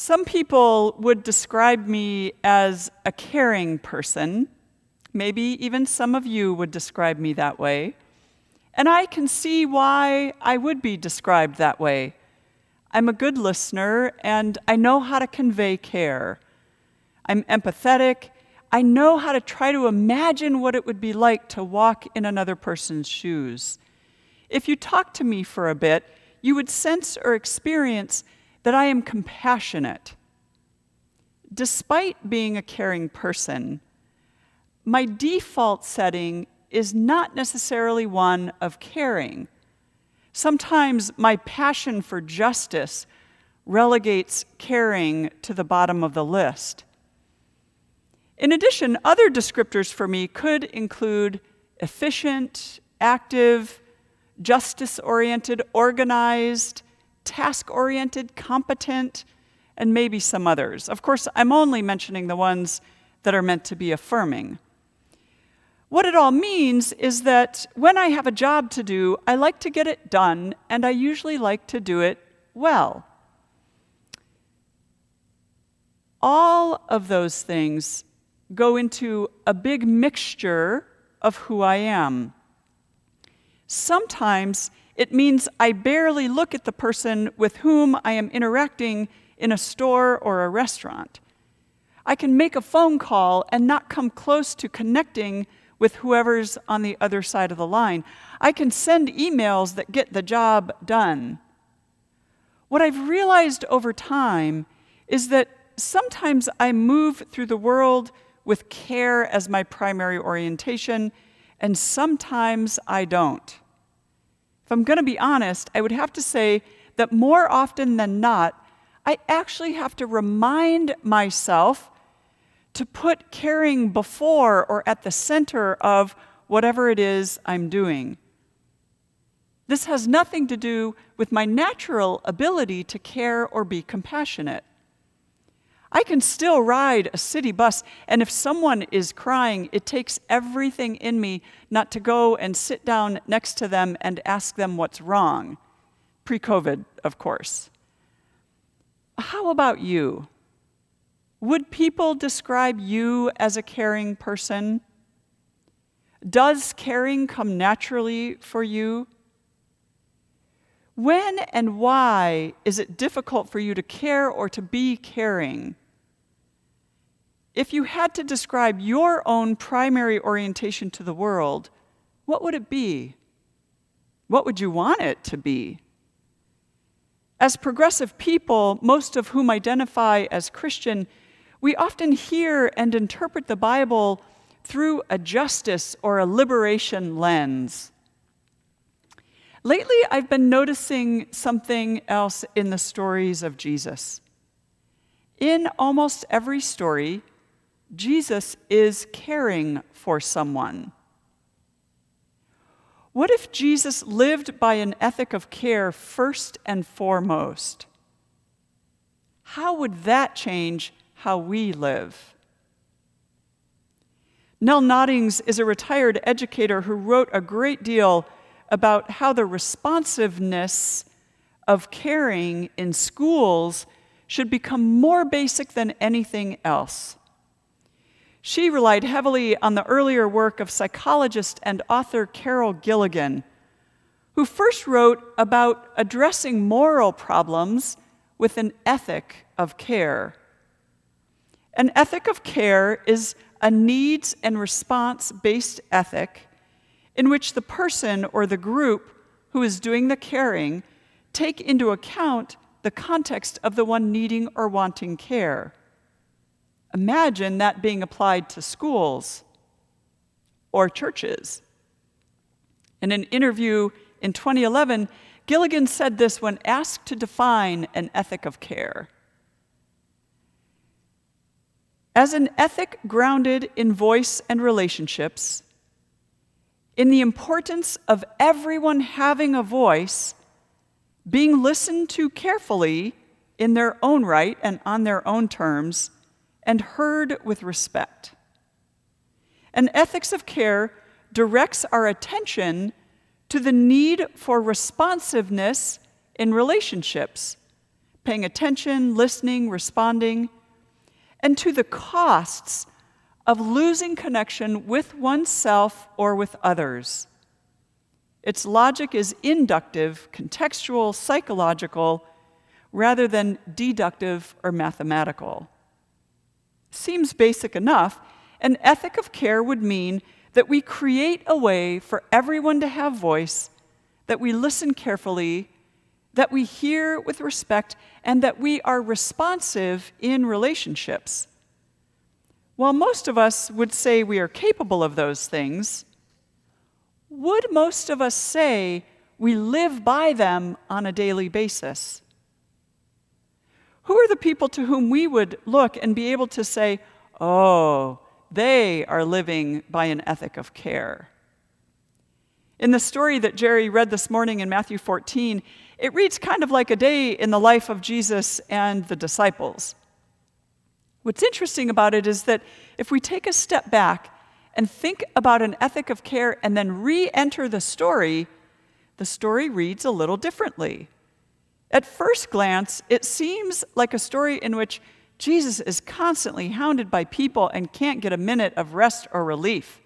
Some people would describe me as a caring person. Maybe even some of you would describe me that way. And I can see why I would be described that way. I'm a good listener, and I know how to convey care. I'm empathetic. I know how to try to imagine what it would be like to walk in another person's shoes. If you talk to me for a bit, you would sense or experience that I am compassionate. Despite being a caring person, my default setting is not necessarily one of caring. Sometimes my passion for justice relegates caring to the bottom of the list. In addition, other descriptors for me could include efficient, active, justice-oriented, organized, task-oriented, competent, and maybe some others. Of course, I'm only mentioning the ones that are meant to be affirming. What it all means is that when I have a job to do, I like to get it done, and I usually like to do it well. All of those things go into a big mixture of who I am. Sometimes it means I barely look at the person with whom I am interacting in a store or a restaurant. I can make a phone call and not come close to connecting with whoever's on the other side of the line. I can send emails that get the job done. What I've realized over time is that sometimes I move through the world with care as my primary orientation, and sometimes I don't. If I'm going to be honest, I would have to say that more often than not, I actually have to remind myself to put caring before or at the center of whatever it is I'm doing. This has nothing to do with my natural ability to care or be compassionate. I can still ride a city bus, and if someone is crying, it takes everything in me not to go and sit down next to them and ask them what's wrong. Pre-COVID, of course. How about you? Would people describe you as a caring person? Does caring come naturally for you? When and why is it difficult for you to care or to be caring? If you had to describe your own primary orientation to the world, what would it be? What would you want it to be? As progressive people, most of whom identify as Christian, we often hear and interpret the Bible through a justice or a liberation lens. Lately, I've been noticing something else in the stories of Jesus. In almost every story, Jesus is caring for someone. What if Jesus lived by an ethic of care first and foremost? How would that change how we live? Nell Noddings is a retired educator who wrote a great deal about how the responsiveness of caring in schools should become more basic than anything else. She relied heavily on the earlier work of psychologist and author Carol Gilligan, who first wrote about addressing moral problems with an ethic of care. An ethic of care is a needs and response-based ethic in which the person or the group who is doing the caring take into account the context of the one needing or wanting care. Imagine that being applied to schools or churches. In an interview in 2011, Gilligan said this when asked to define an ethic of care. As an ethic grounded in voice and relationships, in the importance of everyone having a voice, being listened to carefully in their own right and on their own terms, and heard with respect. An ethics of care directs our attention to the need for responsiveness in relationships paying attention, listening, responding, and to the costs of losing connection with oneself or with others. Its logic is inductive, contextual, psychological, rather than deductive or mathematical. Seems basic enough. An ethic of care would mean that we create a way for everyone to have voice, that we listen carefully, that we hear with respect, and that we are responsive in relationships. While most of us would say we are capable of those things, would most of us say we live by them on a daily basis? Who are the people to whom we would look and be able to say, oh, they are living by an ethic of care? In the story that Jerry read this morning in Matthew 14, it reads kind of like a day in the life of Jesus and the disciples. What's interesting about it is that if we take a step back and think about an ethic of care and then re-enter the story reads a little differently. At first glance, it seems like a story in which Jesus is constantly hounded by people and can't get a minute of rest or relief.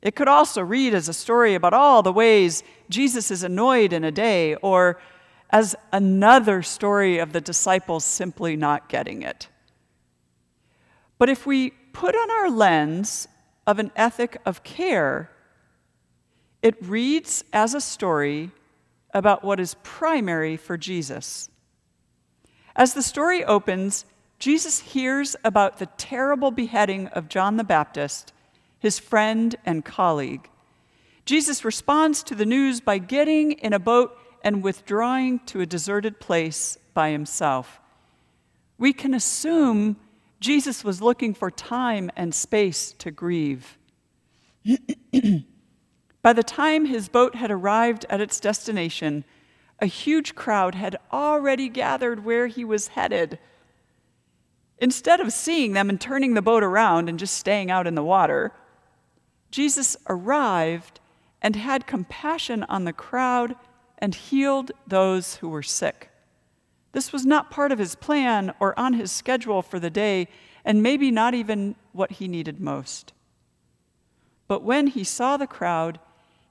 It could also read as a story about all the ways Jesus is annoyed in a day, or as another story of the disciples simply not getting it. But if we put on our lens of an ethic of care, it reads as a story about what is primary for Jesus. As the story opens, Jesus hears about the terrible beheading of John the Baptist, his friend and colleague. Jesus responds to the news by getting in a boat and withdrawing to a deserted place by himself. We can assume Jesus was looking for time and space to grieve. By the time his boat had arrived at its destination, a huge crowd had already gathered where he was headed. Instead of seeing them and turning the boat around and just staying out in the water, Jesus arrived and had compassion on the crowd and healed those who were sick. This was not part of his plan or on his schedule for the day, and maybe not even what he needed most. But when he saw the crowd,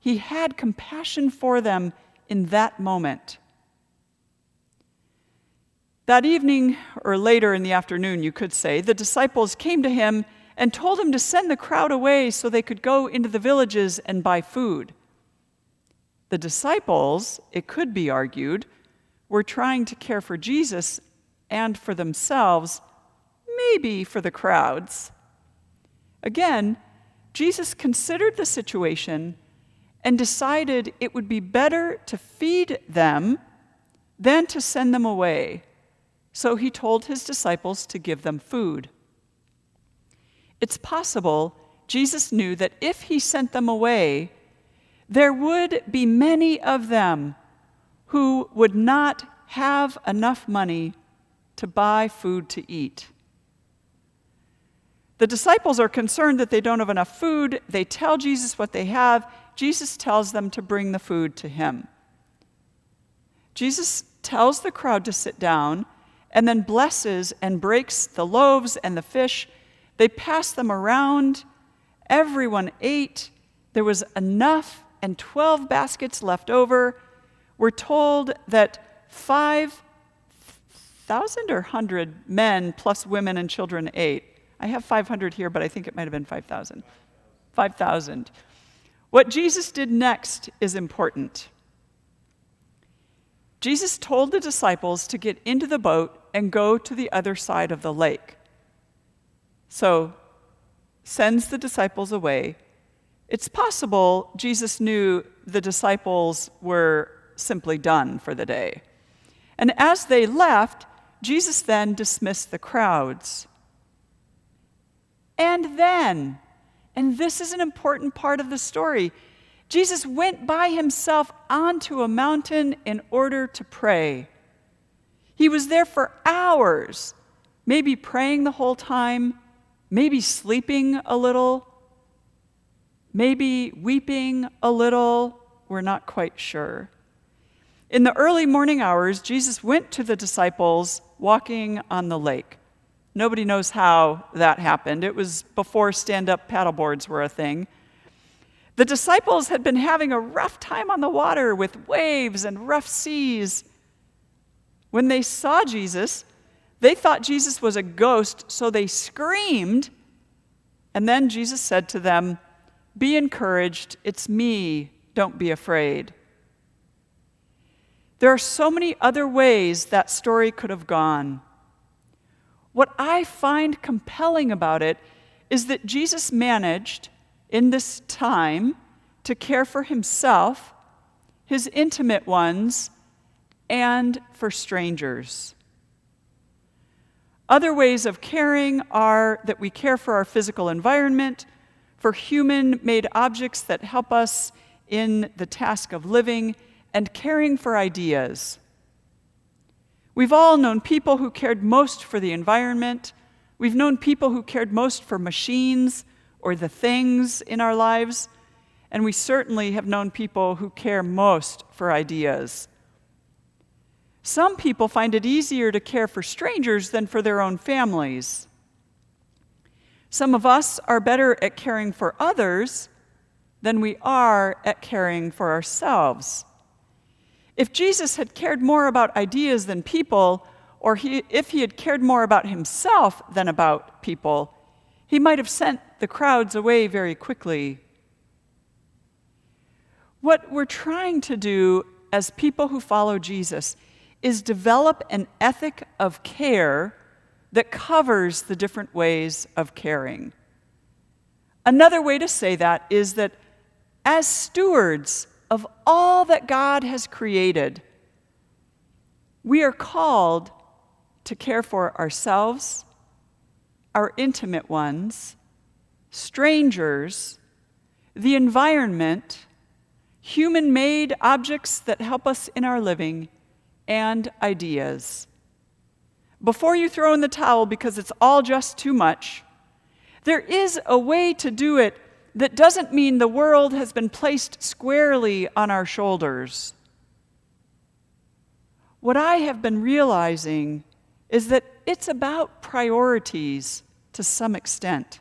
he had compassion for them in that moment. That evening, or later in the afternoon, you could say, the disciples came to him and told him to send the crowd away so they could go into the villages and buy food. The disciples, it could be argued, were trying to care for Jesus and for themselves, maybe for the crowds. Again, Jesus considered the situation and decided it would be better to feed them than to send them away. So he told his disciples to give them food. It's possible Jesus knew that if he sent them away, there would be many of them who would not have enough money to buy food to eat. The disciples are concerned that they don't have enough food. They tell Jesus what they have. Jesus tells them to bring the food to him. Jesus tells the crowd to sit down and then blesses and breaks the loaves and the fish. They pass them around. Everyone ate. There was enough and 12 baskets left over. We're told that 5,000 or 100 men plus women and children ate. I have 500 here, but I think it might have been 5,000. 5,000. What Jesus did next is important. Jesus told the disciples to get into the boat and go to the other side of the lake. So, sends the disciples away. It's possible Jesus knew the disciples were simply done for the day. And as they left, Jesus then dismissed the crowds. And then, and this is an important part of the story, Jesus went by himself onto a mountain in order to pray. He was there for hours, maybe praying the whole time, maybe sleeping a little, maybe weeping a little. We're not quite sure. In the early morning hours, Jesus went to the disciples walking on the lake. Nobody knows how that happened. It was before stand-up paddleboards were a thing. The disciples had been having a rough time on the water with waves and rough seas. When they saw Jesus, they thought Jesus was a ghost, so they screamed. And then Jesus said to them, "Be encouraged, it's me, don't be afraid." There are so many other ways that story could have gone. What I find compelling about it is that Jesus managed, in this time, to care for himself, his intimate ones, and for strangers. Other ways of caring are that we care for our physical environment, for human-made objects that help us in the task of living, and caring for ideas. We've all known people who cared most for the environment. We've known people who cared most for machines or the things in our lives. And we certainly have known people who care most for ideas. Some people find it easier to care for strangers than for their own families. Some of us are better at caring for others than we are at caring for ourselves. If Jesus had cared more about ideas than people, or if he had cared more about himself than about people, he might have sent the crowds away very quickly. What we're trying to do as people who follow Jesus is develop an ethic of care that covers the different ways of caring. Another way to say that is that as stewards of all that God has created, we are called to care for ourselves, our intimate ones, strangers, the environment, human-made objects that help us in our living, and ideas. Before you throw in the towel because it's all just too much, there is a way to do it that doesn't mean the world has been placed squarely on our shoulders. What I have been realizing is that it's about priorities to some extent.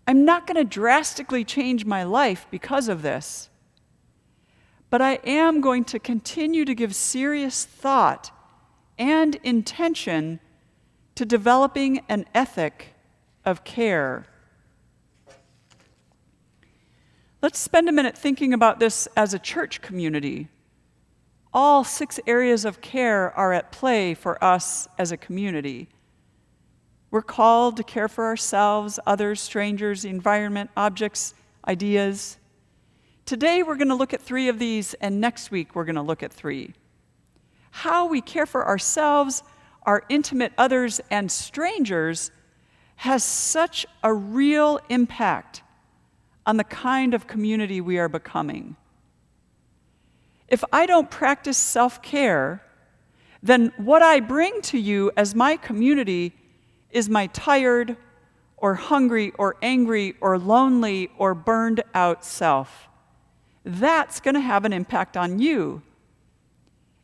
I'm not going to drastically change my life because of this, but I am going to continue to give serious thought and intention to developing an ethic of care. Let's spend a minute thinking about this as a church community. All 6 areas of care are at play for us as a community. We're called to care for ourselves, others, strangers, the environment, objects, ideas. Today we're going to look at 3 of these, and next week we're going to look at 3. How we care for ourselves, our intimate others, and strangers has such a real impact on the kind of community we are becoming. If I don't practice self-care, then what I bring to you as my community is my tired or hungry or angry or lonely or burned out self. That's going to have an impact on you.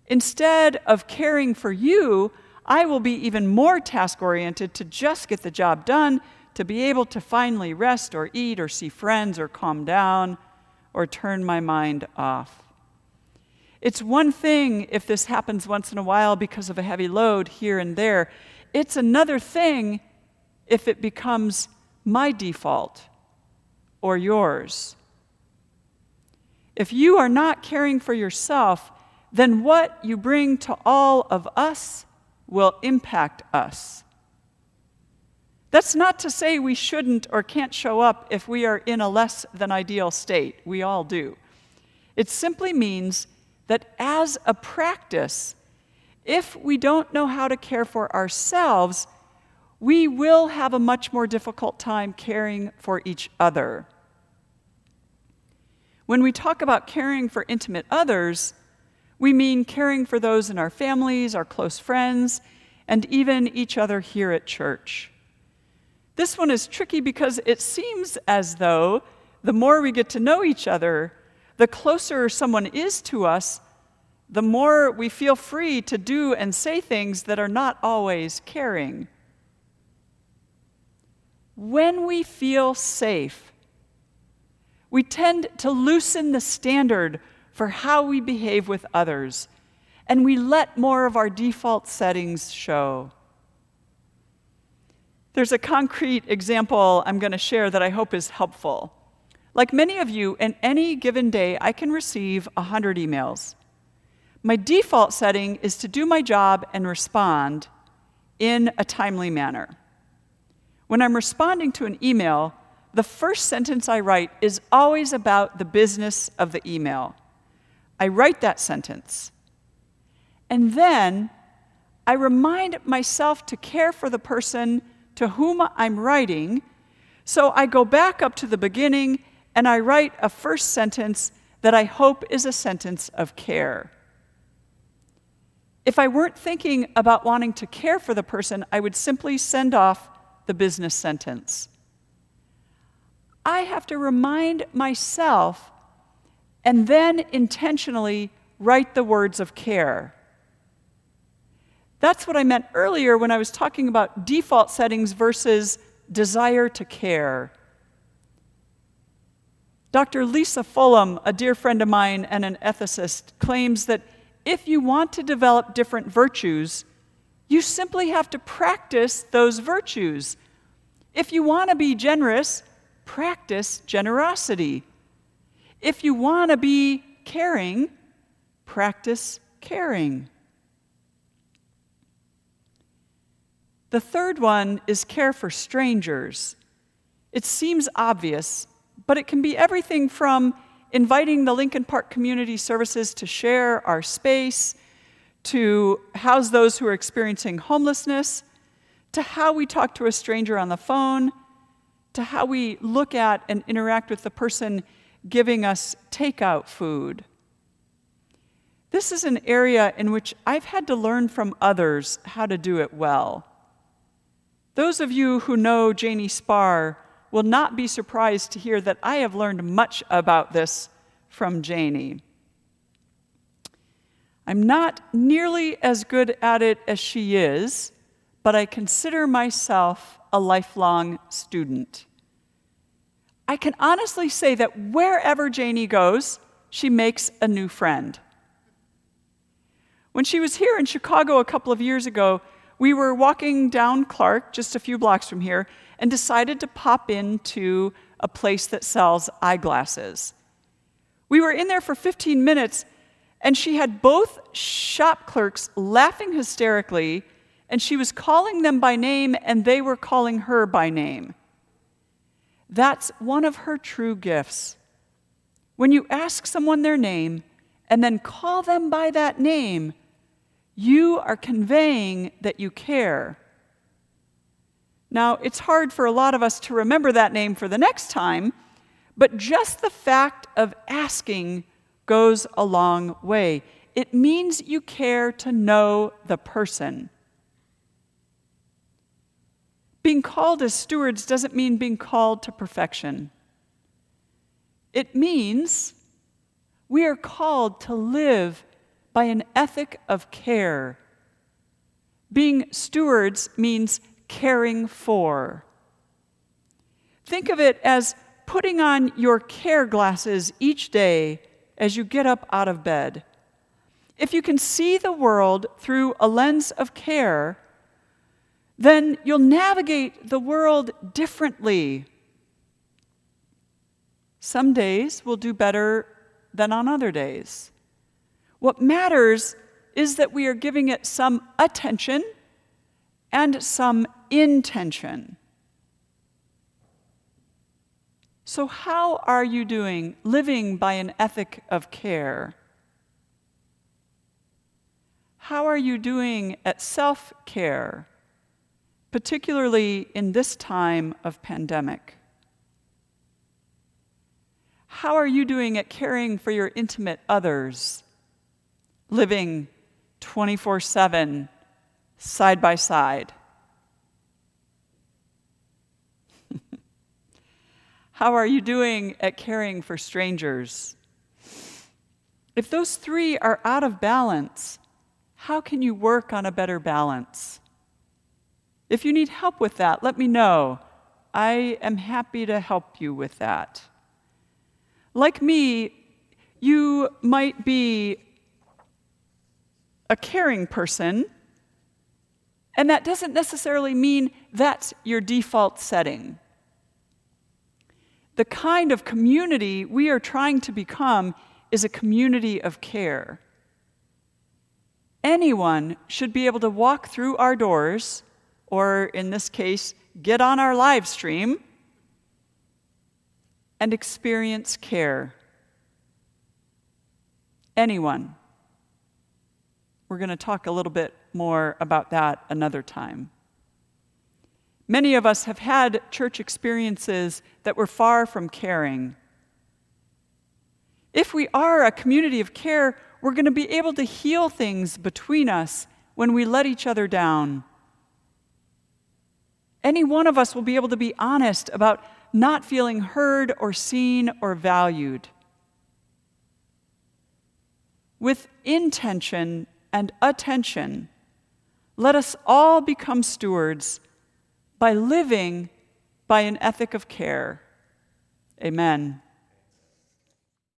Instead of caring for you, I will be even more task-oriented to just get the job done, to be able to finally rest or eat or see friends or calm down or turn my mind off. It's one thing if this happens once in a while because of a heavy load here and there. It's another thing if it becomes my default or yours. If you are not caring for yourself, then what you bring to all of us will impact us. That's not to say we shouldn't or can't show up if we are in a less than ideal state. We all do. It simply means that as a practice, if we don't know how to care for ourselves, we will have a much more difficult time caring for each other. When we talk about caring for intimate others, we mean caring for those in our families, our close friends, and even each other here at church. This one is tricky because it seems as though the more we get to know each other, the closer someone is to us, the more we feel free to do and say things that are not always caring. When we feel safe, we tend to loosen the standard for how we behave with others, and we let more of our default settings show. There's a concrete example I'm going to share that I hope is helpful. Like many of you, in any given day, I can receive 100 emails. My default setting is to do my job and respond in a timely manner. When I'm responding to an email, the first sentence I write is always about the business of the email. I write that sentence. And then I remind myself to care for the person to whom I'm writing, so I go back up to the beginning and I write a first sentence that I hope is a sentence of care. If I weren't thinking about wanting to care for the person, I would simply send off the business sentence. I have to remind myself and then intentionally write the words of care. That's what I meant earlier when I was talking about default settings versus desire to care. Dr. Lisa Fulham, a dear friend of mine and an ethicist, claims that if you want to develop different virtues, you simply have to practice those virtues. If you want to be generous, practice generosity. If you want to be caring, practice caring. The third one is care for strangers. It seems obvious, but it can be everything from inviting the Lincoln Park Community Services to share our space, to house those who are experiencing homelessness, to how we talk to a stranger on the phone, to how we look at and interact with the person giving us takeout food. This is an area in which I've had to learn from others how to do it well. Those of you who know Janie Spar will not be surprised to hear that I have learned much about this from Janie. I'm not nearly as good at it as she is, but I consider myself a lifelong student. I can honestly say that wherever Janie goes, she makes a new friend. When she was here in Chicago a couple of years ago, we were walking down Clark, just a few blocks from here, and decided to pop into a place that sells eyeglasses. We were in there for 15 minutes, and she had both shop clerks laughing hysterically, and she was calling them by name, and they were calling her by name. That's one of her true gifts. When you ask someone their name and then call them by that name, you are conveying that you care. Now, it's hard for a lot of us to remember that name for the next time, but just the fact of asking goes a long way. It means you care to know the person. Being called as stewards doesn't mean being called to perfection. It means we are called to live by an ethic of care. Being stewards means caring for. Think of it as putting on your care glasses each day as you get up out of bed. If you can see the world through a lens of care, then you'll navigate the world differently. Some days will do better than on other days. What matters is that we are giving it some attention and some intention. So how are you doing living by an ethic of care? How are you doing at self-care, particularly in this time of pandemic? How are you doing at caring for your intimate others, living 24/7, side by side? How are you doing at caring for strangers? If those three are out of balance, how can you work on a better balance? If you need help with that, let me know. I am happy to help you with that. Like me, you might be a caring person, and that doesn't necessarily mean that's your default setting. The kind of community we are trying to become is a community of care. Anyone should be able to walk through our doors, or in this case, get on our live stream, and experience care. Anyone. We're going to talk a little bit more about that another time. Many of us have had church experiences that were far from caring. If we are a community of care, we're going to be able to heal things between us when we let each other down. Any one of us will be able to be honest about not feeling heard or seen or valued. With intention and attention, let us all become stewards by living by an ethic of care. Amen.